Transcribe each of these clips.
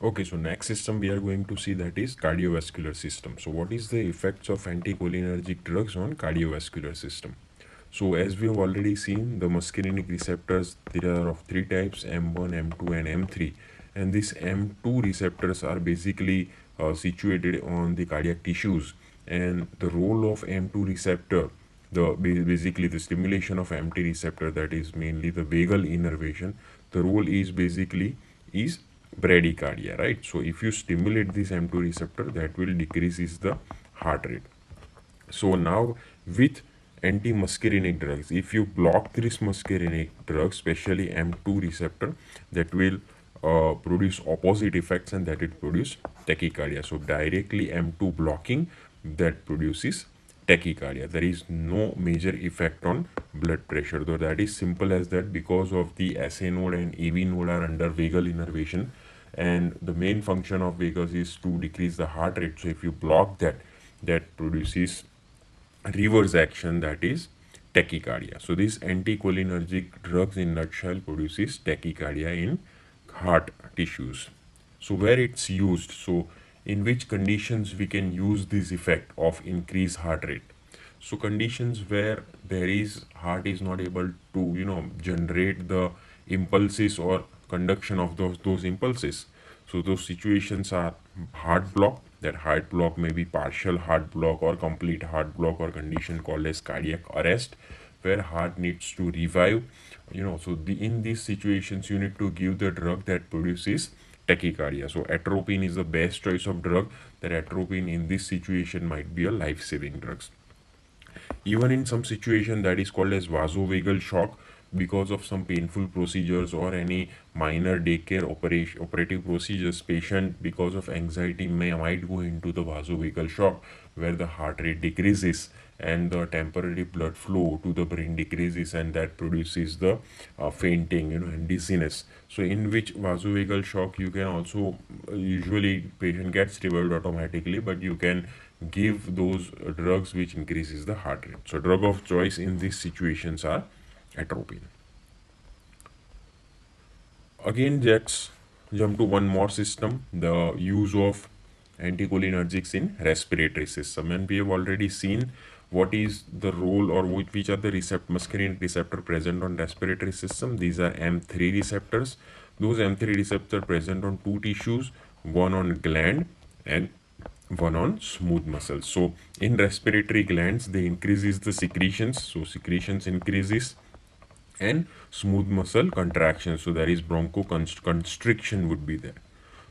Okay, so next system we are going to see, that is cardiovascular system. So what is the effects of anticholinergic drugs on cardiovascular system? So as we have already seen, the muscarinic receptors, there are of three types, M1, M2 and M3. And these M2 receptors are basically situated on the cardiac tissues. And the role of M2 receptor, basically the stimulation of M3 receptor, that is mainly the vagal innervation, the role is basically is bradycardia, right? So if you stimulate this M2 receptor, that will decreases the heart rate. So now with anti-muscarinic drugs, if you block this muscarinic drug, especially M2 receptor, that will produce opposite effects, and that it produce tachycardia. So directly M2 blocking, that produces tachycardia. There is no major effect on blood pressure, though that is simple as that, because of the SA node and AV node are under vagal innervation, and the main function of vagus is to decrease the heart rate. So if you block that, that produces reverse action, that is tachycardia. So these anticholinergic drugs in nutshell produces tachycardia in heart tissues. So where it's used, so in which conditions we can use this effect of increased heart rate? So conditions where there is heart is not able to generate the impulses or conduction of those impulses. So those situations are heart block. That heart block may be partial heart block or complete heart block, or condition called as cardiac arrest, where heart needs to revive. So in these situations you need to give the drug that produces tachycardia. So atropine is the best choice of drug. That atropine in this situation might be a life-saving drug. Even in some situation, that is called as vasovagal shock, because of some painful procedures or any minor daycare operative procedures, patient because of anxiety might go into the vasovagal shock, where the heart rate decreases and the temporary blood flow to the brain decreases, and that produces the fainting, and dizziness. So in which vasovagal shock you can also, usually patient gets revived automatically, but you can give those drugs which increases the heart rate. So drug of choice in these situations are atropine. Again, let's jump to one more system, the use of anticholinergics in respiratory system. And we have already seen what is the role, or which are the muscarinic receptor present on respiratory system. These are M3 receptors. Those M3 receptors present on two tissues, one on gland and one on smooth muscles. So in respiratory glands, they increases the secretions. So secretions increases, and smooth muscle contraction. So there is bronchoconstriction would be there.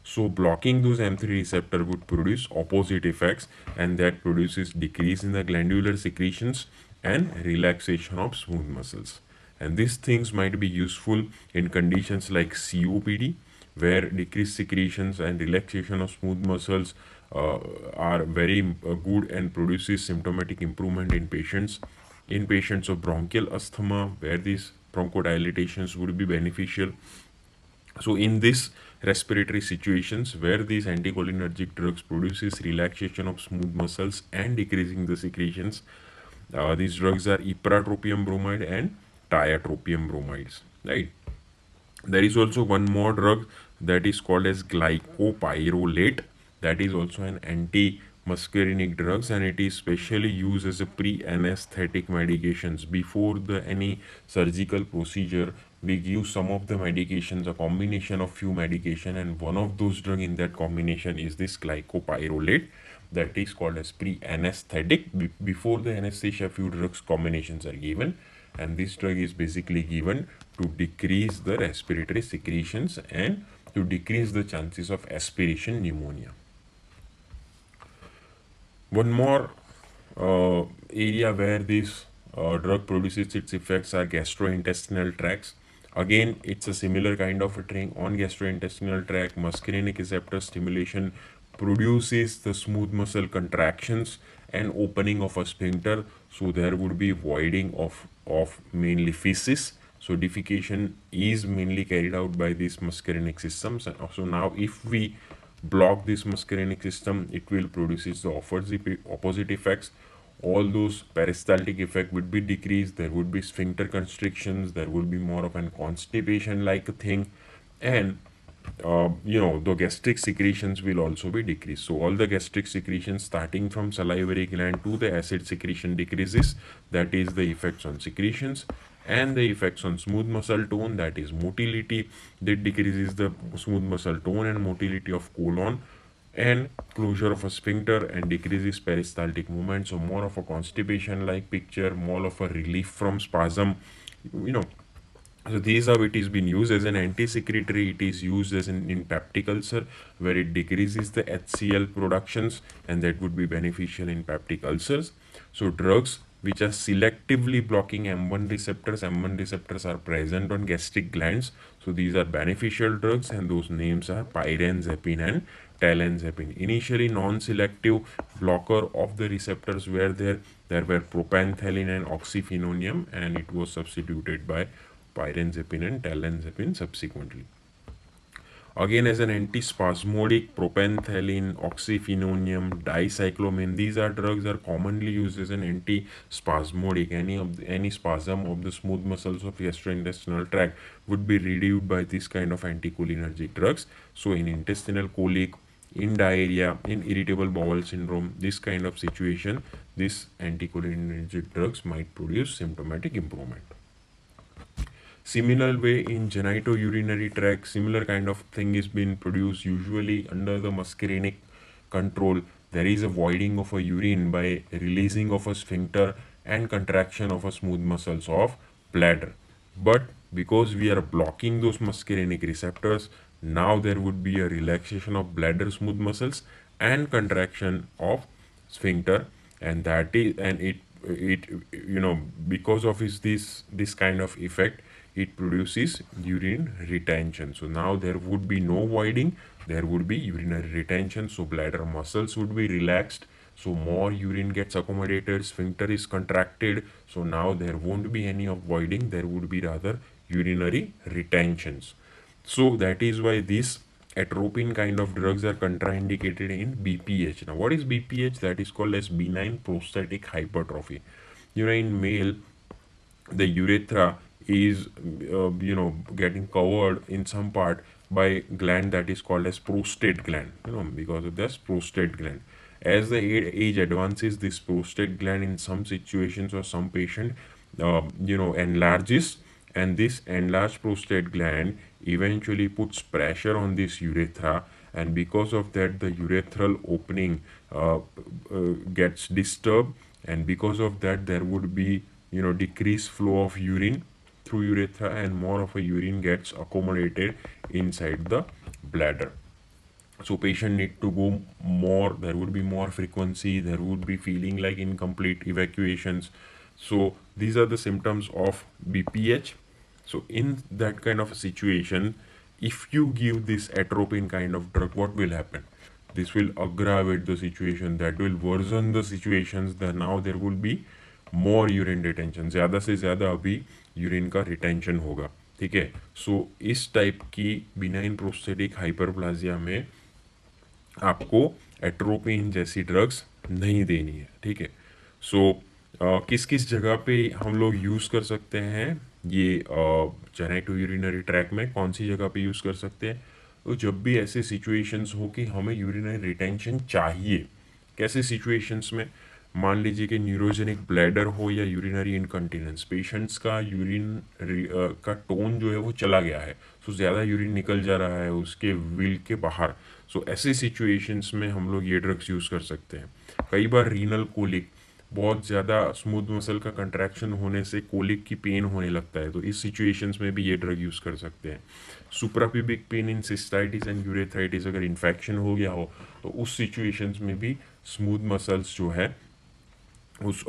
So blocking those M3 receptor would produce opposite effects, and that produces decrease in the glandular secretions and relaxation of smooth muscles. And these things might be useful in conditions like COPD, where decreased secretions and relaxation of smooth muscles are very good and produces symptomatic improvement in patients. In patients of bronchial asthma, where these bronchodilatations would be beneficial. So in this respiratory situations where these anticholinergic drugs produces relaxation of smooth muscles and decreasing the secretions, these drugs are ipratropium bromide and tiotropium bromides, right? There is also one more drug that is called as glycopyrrolate. That is also an anti-muscarinic drugs, and it is specially used as a pre-anesthetic medications. Before the any surgical procedure, we give some of the medications, a combination of few medication, and one of those drug in that combination is this glycopyrrolate, that is called as pre-anesthetic. Before the anesthesia, few drugs combinations are given, and this drug is basically given to decrease the respiratory secretions and to decrease the chances of aspiration pneumonia. One more area where this drug produces its effects are gastrointestinal tracts. Again, it's a similar kind of a thing on gastrointestinal tract. Muscarinic receptor stimulation produces the smooth muscle contractions and opening of a sphincter. So there would be voiding of mainly feces. So defecation is mainly carried out by these muscarinic systems. So now if we block this muscarinic system, it will produces the opposite effects. All those peristaltic effect would be decreased. There would be sphincter constrictions. There would be more of an constipation like a thing, and the gastric secretions will also be decreased. So all the gastric secretions starting from salivary gland to the acid secretion decreases. That is the effects on secretions. And the effects on smooth muscle tone, that is motility, that decreases the smooth muscle tone and motility of colon and closure of a sphincter and decreases peristaltic movement. So more of a constipation like picture, more of a relief from spasm, you know. So these are it is been used as an anti-secretory. It is used as in peptic ulcer where it decreases the HCl productions, and that would be beneficial in peptic ulcers. So drugs which are selectively blocking M1 receptors. M1 receptors are present on gastric glands. So these are beneficial drugs, and those names are pyranzapine and talanzapine. Initially non-selective blocker of the receptors were there. There were propanthelin and oxyphenonium, and it was substituted by pyranzapine and talanzapine subsequently. Again, as an antispasmodic, propanthelin, oxyphenonium, dicyclomine, these are drugs are commonly used as an antispasmodic. Any spasm of the smooth muscles of gastrointestinal tract would be relieved by this kind of anticholinergic drugs. So in intestinal colic, in diarrhea, in irritable bowel syndrome, this kind of situation, these anticholinergic drugs might produce symptomatic improvement. Similar way in genitourinary tract, similar kind of thing is being produced usually under the muscarinic control. There is a voiding of a urine by releasing of a sphincter and contraction of a smooth muscles of bladder. But because we are blocking those muscarinic receptors, now there would be a relaxation of bladder smooth muscles and contraction of sphincter, and that is and it because of this kind of effect, it produces urine retention. So now there would be no voiding, there would be urinary retention. So bladder muscles would be relaxed, so more urine gets accommodated, sphincter is contracted. So now there won't be any of voiding, there would be rather urinary retentions. So that is why these atropine kind of drugs are contraindicated in BPH. Now what is BPH? That is called as benign prostatic hypertrophy. In male, the urethra is getting covered in some part by gland that is called as prostate gland, because of this prostate gland. As the age advances, this prostate gland in some situations or some patient enlarges, and this enlarged prostate gland eventually puts pressure on this urethra, and because of that the urethral opening gets disturbed, and because of that there would be decreased flow of urine through urethra, and more of a urine gets accumulated inside the bladder. So patient need to go more, there would be more frequency, there would be feeling like incomplete evacuations. So these are the symptoms of BPH. So in that kind of a situation, if you give this atropine kind of drug, what will happen? This will aggravate the situation, that will worsen the situations, that now there will be more urine retention, ज़्यादा से ज़्यादा अभी urine का retention होगा. ठीक है. सो इस type की बिनाइन प्रोस्टेटिक हाइपरप्लाजिया में आपको एट्रोपिन जैसी ड्रग्स नहीं देनी है. ठीक है. सो किस किस जगह पे हम लोग यूज़ कर सकते हैं ये जेनेटो यूरिनरी ट्रैक में, कौन सी जगह पे यूज़ कर सकते हैं? तो जब भी ऐसे सिचुएशंस हो कि हमें यूरिनरी रिटेंशन चाहिए. कैसे सिचुएशंस में? मान लीजिए कि न्यूरोजेनिक ब्लैडर हो या यूरिनरी इनकंटिनेंस, पेशेंट्स का यूरिन का टोन जो है वो चला गया है, सो ज़्यादा यूरिन निकल जा रहा है उसके विल के बाहर. सो ऐसे सिचुएशंस में हम लोग ये ड्रग्स यूज़ कर सकते हैं. कई बार रीनल कोलिक, बहुत ज़्यादा स्मूथ मसल का कंट्रैक्शन होने से कोलिक की पेन होने लगता है, तो इस सिचुएशंस में भी ये ड्रग यूज़ कर सकते हैं. Suprapubic pain in cystitis and urethritis, अगर इन्फेक्शन हो गया हो तो उस सिचुएशंस में भी स्मूथ मसल्स जो है उस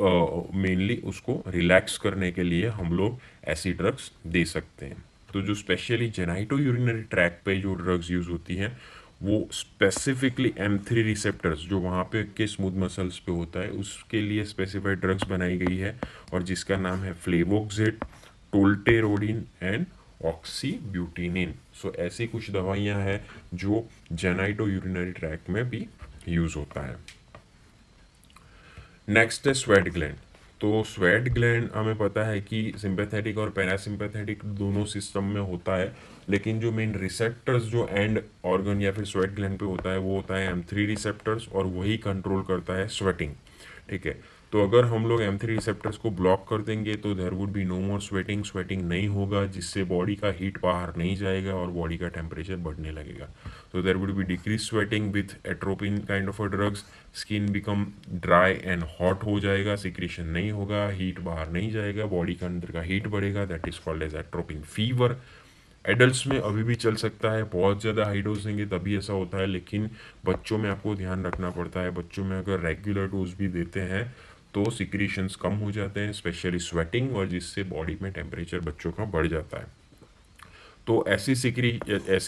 मेनली उसको रिलैक्स करने के लिए हम लोग ऐसी ड्रग्स दे सकते हैं. तो जो स्पेशली जेनाइटो यूरिनरी ट्रैक पे जो ड्रग्स यूज़ होती हैं वो स्पेसिफिकली M3 रिसेप्टर्स जो वहाँ पे के स्मूथ मसल्स पे होता है उसके लिए स्पेसिफाइड ड्रग्स बनाई गई है, और जिसका नाम है फ्लेवोक्सिड, टोल्टेरोडिन एंड ऑक्सीब्यूटिनिन. सो ऐसी कुछ दवाइयाँ हैं जो जेनाइटो यूरिनरी ट्रैक में भी यूज़ होता है. नेक्स्ट है स्वेट ग्लैंड. तो स्वेट ग्लैंड हमें पता है कि सिंपैथेटिक और पैरासिम्पैथेटिक दोनों सिस्टम में होता है, लेकिन जो मेन रिसेप्टर्स जो एंड ऑर्गन या फिर स्वेट ग्लैंड पे होता है वो होता है M3 रिसेप्टर्स, और वही कंट्रोल करता है स्वेटिंग। ठीक है, तो अगर हम लोग M3 रिसेप्टर्स को ब्लॉक कर देंगे तो there would be no more sweating, sweating नहीं होगा, जिससे बॉडी का हीट बाहर नहीं जाएगा और बॉडी का टेम्परेचर बढ़ने लगेगा। तो there would be decrease sweating with atropine kind of a drugs, skin become dry and hot हो जाएगा, सिक्रीशन नहीं होगा, हीट बाहर नहीं जाएगा, बॉडी के अंदर का हीट बढ़ेगा, that is called as atropine fever. Adults में अभी भी चल सकता है, बहुत ज़्यादा हाई डोज देंगे तभी ऐसा होता है, लेकिन बच्चों में आपको ध्यान रखना पड़ता है। बच्चों में अगर रेगुलर डोज भी देते हैं तो सिक्रीशंस कम हो जाते हैं, स्पेशली स्वेटिंग, और जिससे बॉडी में टेम्परेचर बच्चों का बढ़ जाता है। तो ऐसी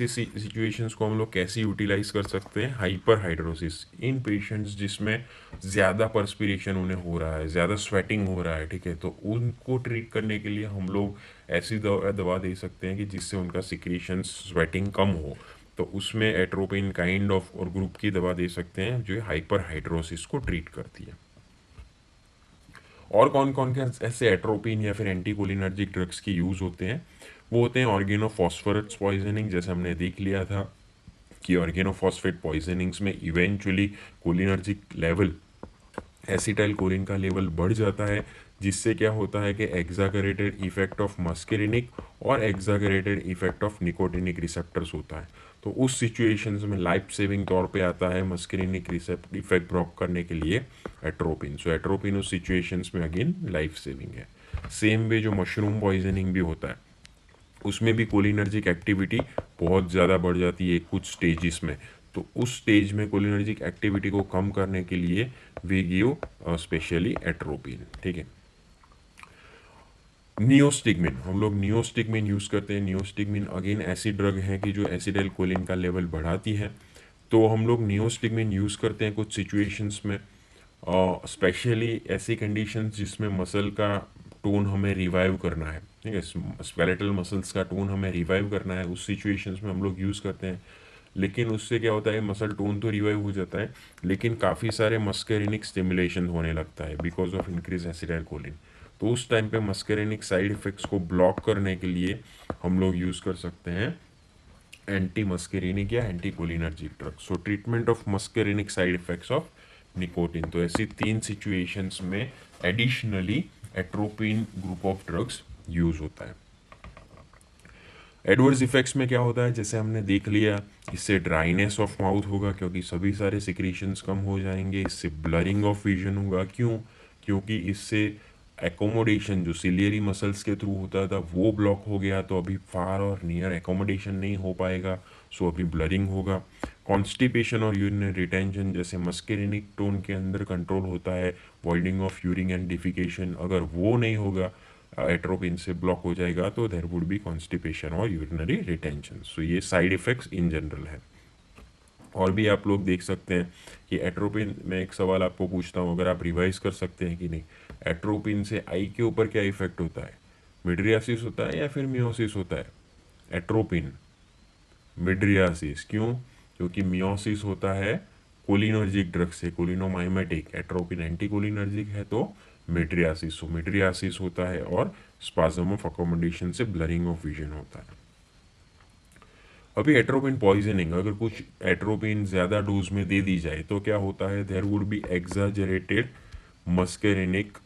सिचुएशंस को हम लोग कैसे यूटिलाइज कर सकते हैं? हाइपर हाइड्रोसिस इन पेशेंट्स जिसमें ज़्यादा पर्सपिरेशन उन्हें हो रहा है, ज़्यादा स्वेटिंग हो रहा है, ठीक है, तो उनको ट्रीट करने के लिए हम लोग ऐसी दवा दे सकते हैं कि जिससे उनका सिक्रीशन स्वेटिंग कम हो। तो उसमें एट्रोपिन काइंड ऑफ और ग्रुप की दवा दे सकते हैं जो हाइपर हाइड्रोसिस को ट्रीट करती है। और कौन कौन के ऐसे एट्रोपिन या फिर एंटीकोलिनर्जिक ड्रग्स की यूज़ होते हैं? वो होते हैं ऑर्गेनोफॉस्फेट्स पॉइजनिंग, जैसे हमने देख लिया था कि ऑर्गेनोफॉस्फेट पॉइजनिंग्स में eventually cholinergic level, acetyl choline का लेवल बढ़ जाता है, जिससे क्या होता है कि एग्जागरेटेड इफेक्ट ऑफ मस्केरिनिक और एग्जागरेटेड इफेक्ट ऑफ निकोटिनिक रिसेप्टर्स होता है। तो उस सिचुएशंस में लाइफ सेविंग तौर पे आता है मस्केरिनिक रिसेप्ट इफेक्ट ब्लॉक करने के लिए एट्रोपिन। सो एट्रोपिन उस सिचुएशंस में अगेन लाइफ सेविंग है। सेम वे जो मशरूम पॉइजनिंग भी होता है, उसमें भी कोलिनर्जिक एक्टिविटी बहुत ज़्यादा बढ़ जाती है कुछ स्टेजेस में। तो उस स्टेज में कोलिनर्जिक एक्टिविटी को कम करने के लिए वी गिव स्पेशली एट्रोपिन। ठीक है, नियोस्टिगमिन, हम लोग नियोस्टिगमिन यूज़ करते हैं। नियोस्टिगमिन अगेन ऐसी ड्रग है कि जो एसिटाइल कोलिन का लेवल बढ़ाती है। तो हम लोग नियोस्टिगमिन यूज़ करते हैं कुछ सिचुएशंस में, स्पेशली ऐसी कंडीशंस जिसमें मसल का टोन हमें रिवाइव करना है। ठीक है, स्केलेटल मसल्स का टोन हमें रिवाइव करना है, उस सिचुएशंस में हम लोग यूज़ करते हैं। लेकिन उससे क्या होता है, मसल टोन तो रिवाइव हो जाता है, लेकिन काफ़ी सारे मस्करिनिक स्टिमुलेशन होने लगता है because of increase acetyl choline. तो उस टाइम पे मस्करिनिक साइड इफ़ेक्ट्स को ब्लॉक करने के लिए हम लोग यूज़ कर सकते हैं एंटी मस्करिनिक या anti cholinergic drug. So treatment of muscarinic side effects of nicotine. तो ऐसी 3 सिचुएशंस में additionally atropine group of drugs use होता है। एडवर्स इफेक्ट्स में क्या होता है, जैसे हमने देख लिया, इससे ड्राइनेस ऑफ माउथ होगा क्योंकि सभी सारे सिक्रीशंस कम हो जाएंगे। इससे ब्लरिंग ऑफ विजन होगा, क्यों? क्योंकि इससे एकोमोडेशन जो सिलियरी मसल्स के थ्रू होता था वो ब्लॉक हो गया, तो अभी फार और नियर एकोमोडेशन नहीं हो पाएगा, सो अभी ब्लरिंग होगा। कॉन्स्टिपेशन और यूरिनरी रिटेंशन, जैसे मस्केरिनिक टोन के अंदर कंट्रोल होता है voiding of urine and defecation, अगर वो नहीं होगा, एट्रोपिन से ब्लॉक हो जाएगा, तो देयर वुड बी कॉन्स्टिपेशन और यूरिनरी रिटेंशन। सो ये साइड इफेक्ट्स इन जनरल है। और भी आप लोग देख सकते हैं कि एट्रोपिन में एक सवाल आपको पूछता हूँ, अगर आप रिवाइज कर सकते हैं कि नहीं, एट्रोपिन से आई के ऊपर क्या इफेक्ट होता है? मिड्रियासिस होता है या फिर मियोसिस होता है? एट्रोपिन मिड्रियासिस, क्यों? क्योंकि मियोसिस होता है कोलिनर्जिक ड्रग से, कोलिनोमाइमेटिक। एट्रोपिन एंटी कोलिनर्जिक है तो मिड्रियासिस, मिड्रियासिस होता है, और स्पाज्म ऑफ अकोमोडेशन से ब्लरिंग ऑफ विजन होता है। अभी एट्रोपिन पॉइजनिंग, अगर कुछ एट्रोपिन ज़्यादा डोज में दे दी जाए तो क्या होता है, there would be exaggerated muscarinic,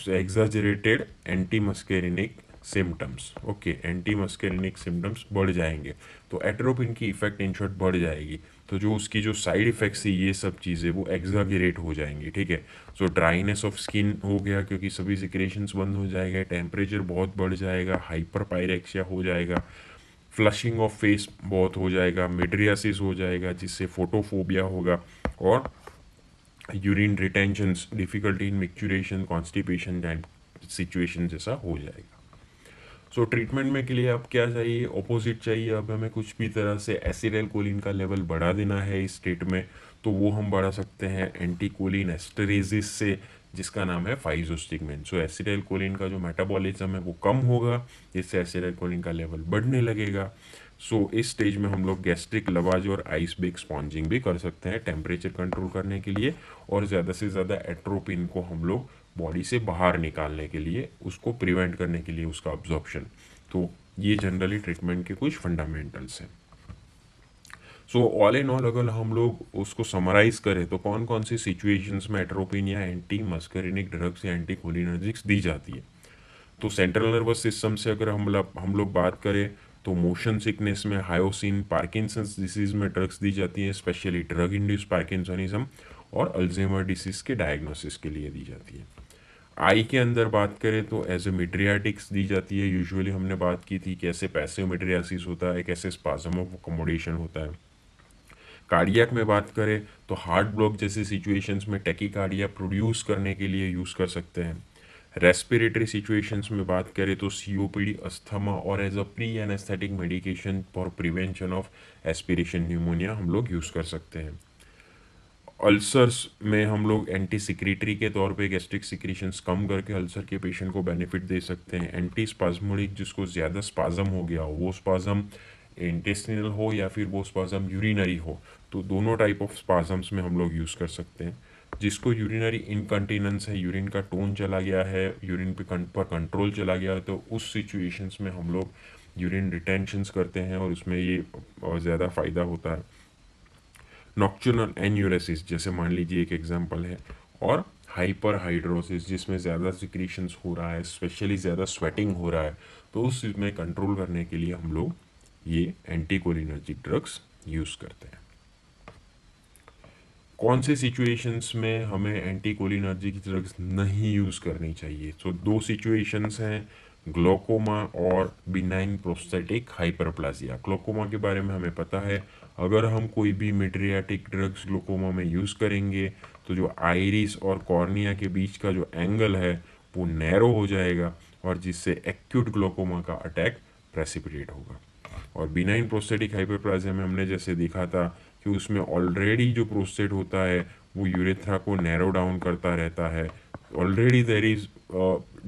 exaggerated anti muscarinic symptoms. Okay, anti muscarinic symptoms बढ़ जाएंगे, तो एट्रोपिन की इफेक्ट इन शॉर्ट बढ़ जाएगी, तो जो उसकी जो साइड इफेक्ट्स थी ये सब चीज़ें वो एग्जागरेट हो जाएंगी। ठीक है, सो ड्राइनेस ऑफ स्किन हो गया क्योंकि सभी सिक्रेशंस बंद हो जाएगा, टेम्परेचर बहुत बढ़ जाएगा, हाइपर पायरेक्सिया हो जाएगा, फ्लशिंग ऑफ फेस बहुत हो जाएगा, मिड्रियासिस हो जाएगा जिससे फोटोफोबिया होगा, और urine retentions, difficulty in micturition, constipation type situation जैसा हो जाएगा। सो ट्रीटमेंट में के लिए अब क्या चाहिए? ऑपोजिट चाहिए। अब हमें कुछ भी तरह से एसिटाइल कोलिन का लेवल बढ़ा देना है इस स्टेट में, तो वो हम बढ़ा सकते हैं एंटी कोलिन एस्टरेजिस से, जिसका नाम है फाइजोस्टिगमिन। सो एसिटाइल कोलिन का जो मेटाबॉलिज्म है वो कम होगा, जिससे एसिटाइल कोलिन का लेवल बढ़ने लगेगा। सो इस स्टेज में हम लोग गैस्ट्रिक लवाज और आइस बेक स्पॉन्जिंग भी कर सकते हैं टेम्परेचर कंट्रोल करने के लिए, और ज़्यादा से ज़्यादा एट्रोपिन को हम लोग बॉडी से बाहर निकालने के लिए, उसको प्रिवेंट करने के लिए उसका अब्जॉर्प्शन। तो ये जनरली ट्रीटमेंट के कुछ फंडामेंटल्स हैं। सो ऑल इन ऑल अगर हम लोग उसको समराइज करें तो कौन कौन सी सिचुएशंस में एट्रोपिन या एंटी मस्करिनिक ड्रग्स या एंटी कोलिनर्जिक्स दी जाती है। तो सेंट्रल नर्वस सिस्टम से अगर हम लोग बात करें तो मोशन सिकनेस में हायोसिन, पार्किंसंस डिसीज में ड्रग्स दी जाती हैं, स्पेशली ड्रग इंड्यूस पार्किंसनिज्म, और अल्जाइमर डिसीज के डायग्नोसिस के लिए दी जाती है। आई के अंदर बात करें तो एज ए मिड्रियाटिक्स दी जाती है। यूजुअली हमने बात की थी कैसे पैसिव मिड्रियासिस होता है, कैसे स्पाज्म ऑफ अकोमोडेशन होता है। कार्डियक में बात करें तो हार्ट ब्लॉक जैसे सिचुएशंस में टैकीकार्डिया प्रोड्यूस करने के लिए यूज़ कर सकते हैं। रेस्पिरेटरी सिचुएशंस में बात करें तो सीओपीडी, अस्थमा और as a pre anaesthetic medication for prevention of aspiration pneumonia हम लोग यूज़ कर सकते हैं। अल्सर्स में हम लोग एंटी सिक्रेटरी के तौर पे गैस्ट्रिक सिक्रीशंस कम करके अल्सर के पेशेंट को बेनिफिट दे सकते हैं। एंटी स्पाज्मोडिक, जिसको ज़्यादा स्पाज्म हो गया हो, वो स्पाज्म इंटेस्टिनल हो या फिर वो स्पाज्म यूरिनरी हो, तो दोनों टाइप ऑफ स्पाज्म्स में हम लोग यूज़ कर सकते हैं। जिसको यूरिनरी इनकंटिनेंस है, यूरिन का टोन चला गया है, यूरिन पर कंट्रोल चला गया है, तो उस सिचुएशंस में हम लोग यूरिन रिटेंशंस करते हैं और उसमें ये ज़्यादा फ़ायदा होता है। नॉक्चुरल एन्यूरेसिस जैसे मान लीजिए एक एग्जांपल है, और हाइपर हाइड्रोसिस जिसमें ज़्यादा सिक्रीशंस हो रहा है, स्पेशली ज़्यादा स्वेटिंग हो रहा है, तो उस चीज़ में कंट्रोल करने के लिए हम लोग ये एंटीकोलिनर्जिक ड्रग्स यूज़ करते हैं। कौन से सिचुएशंस में हमें एंटीकोलिनर्जिक ड्रग्स नहीं यूज़ करनी चाहिए? तो दो सिचुएशंस हैं, ग्लोकोमा और बिनाइन प्रोस्टेटिक हाइपरप्लासिया। ग्लोकोमा के बारे में हमें पता है, अगर हम कोई भी मिड्रियाटिक ड्रग्स ग्लोकोमा में यूज़ करेंगे तो जो आइरिस और कॉर्निया के बीच का जो एंगल है वो नैरो हो जाएगा, और जिससे एक्यूट ग्लोकोमा का अटैक प्रेसिपिटेट होगा। और बिनाइन प्रोस्टेटिक हाइपरप्लासिया में हमने जैसे देखा था कि उसमें ऑलरेडी जो प्रोस्टेट होता है वो यूरेथ्रा को नैरो डाउन करता रहता है, already there is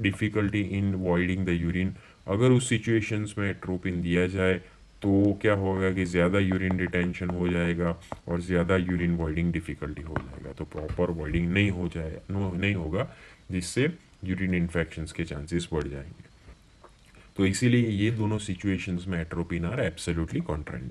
difficulty in voiding the urine. अगर उस सिचुएशंस में एट्रोपिन दिया जाए तो क्या होगा कि ज़्यादा यूरिन रिटेंशन हो जाएगा और ज़्यादा यूरिन वॉइडिंग डिफ़िकल्टी हो जाएगा, तो प्रॉपर वॉइडिंग नहीं होगा, जिससे यूरिन इन्फेक्शंस के चांसेस बढ़ जाएंगे। तो इसीलिए ये दोनों सिचुएशंस में एट्रोपिन आर एब्सोल्युटली कॉन्ट्राइंडिकेटेड।